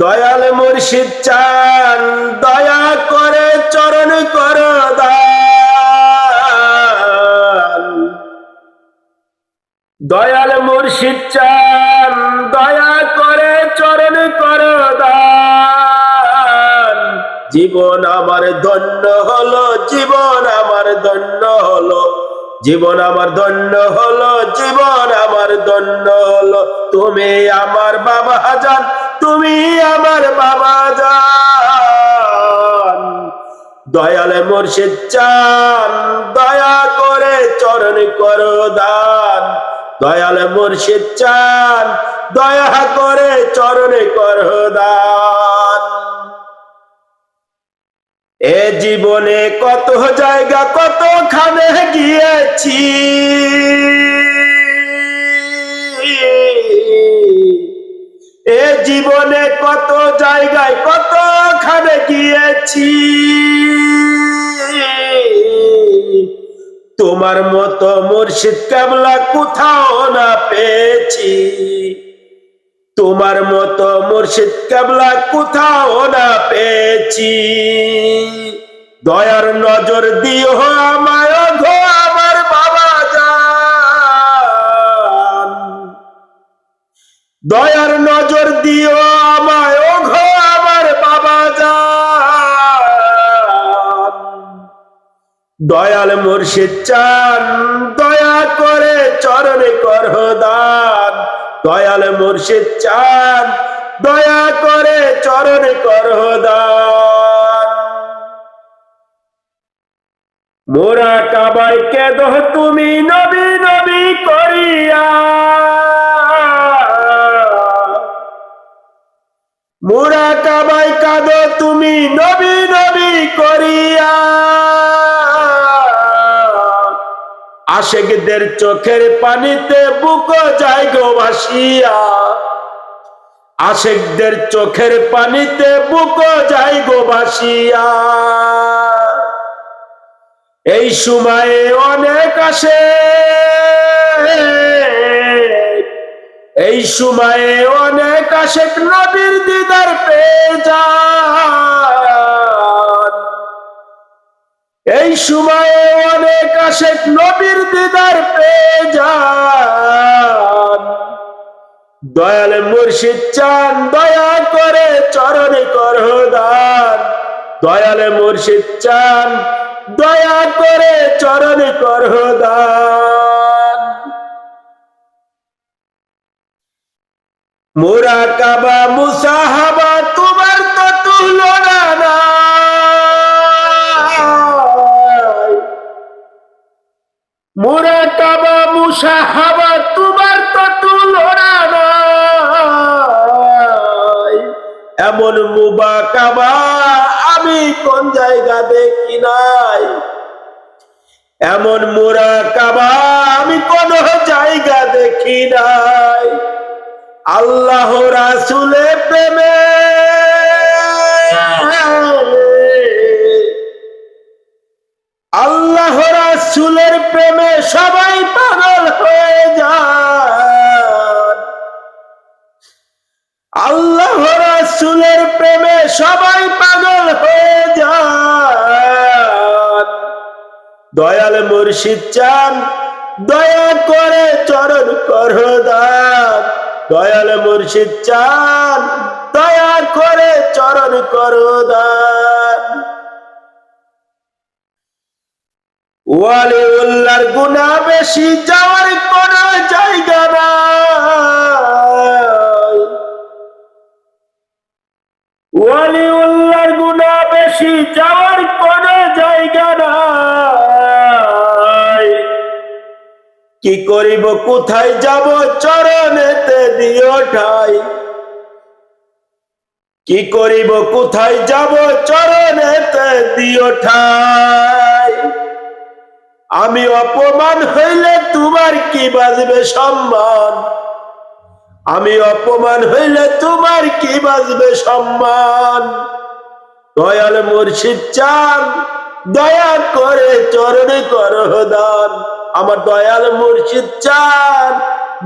দয়াল মুর্শিদ চান দয়া করে চরণ কর দান। দয়াল মুর্শিদ চান দয়া করে চরণ কর দান। জীবন আমার ধন্য হলো, জীবন আমার ধন্য হলো, জীবন আমার ধন্য হলো, জীবন আমার ধন্য হলো। তুমি আমার বাবা জান, তুমি আমার বাবা জান। দয়াল মুর্শিদ চান দয়া করে চরণ করো দান। দয়াল মুর্শিদ চান দয়া করে চরণ করো দান। এ জীবনে কত জায়গা কতখানে গিয়েছি, এ জীবনে কত জায়গায় কতখানে গিয়েছি। তোমার মতো মুর্শিদ কেবলা কোথাও না পেয়েছি, তোমার মতো মুর্শিদ কেবলা কোথাও না পেয়েছি। দয়ার নজর দিও আমায় গো আমার বাবা জান। দয়ার নজর দিও আমায় গো আমার বাবা জান। দয়াল মুর্শিদ চান দয়া করে চরণে করো দান। দয়াল মুর্শিদ চান দয়া করে চরণে করো দান। মোরা কাবায় কেদো তুমি নবী নবী করিয়া, মোরা কাবায় কাঁদো তুমি নবী নবী করিয়া। আশিকদের চোখের পানিতে বুক যায় গো ভাসিয়া, আশিকদের চোখের পানিতে বুক যায় গো ভাসিয়া। এই সময়ে অনেক আসে, এই সময়ে অনেক আশিক নবীর দিদার পেয়ে যান। এই সময়ে অনেক আশিক নবীর দিদার পেয়ে যান। দয়াল মুর্শিদ চান দয়া করে চরণে করো দান। দয়াল মুর্শিদ চান দয়া করে চরণে করো দান। মুরাকাবা মুসাহাবা তোমার তো তুলনা নাই, মুরাকাবা মুসাহাবা তোমার তো তুলনা নাই। এমন মুবাকাবা আমি কোন জায়গা দেখি নাই, এমন মুরাকাবা আমি কোন জায়গা দেখি নাই। আল্লাহ রাসূলের প্রেমে, আল্লাহ রাসূলের প্রেমে সবাই পাগল হয়ে যান। আল্লাহ রাসূলের প্রেমে সবাই পাগল হয়ে যান। দয়াল মুর্শিদ চান দয়া করে চরণ করো দান। দয়াল মুর্শিদ চান দয়া করে চরণ করো দান। ওয়ালিউল্লাহর গুনাহ বেশি যাওয়ার কোন জায়গা নাই, ওয়ালিউল্লাহর গুনাহ বেশি যাওয়ার কোন জায়গা নাই। কি করিব কোথায় যাব চরণেতে দিও ঠাই, কি করিব কোথায় যাব চরণেতে দিও ঠাই। আমি অপমান হইলে তোমার কি বাজবে সম্মান, আমি অপমান হইলে তোমার কি বাজবে সম্মান। দয়াল মুর্শিদ চান দয়া করে চরণে করো দান। আমার দয়াল মুর্শিদ চান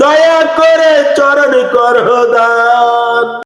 দয়া করে চরণ করো দান।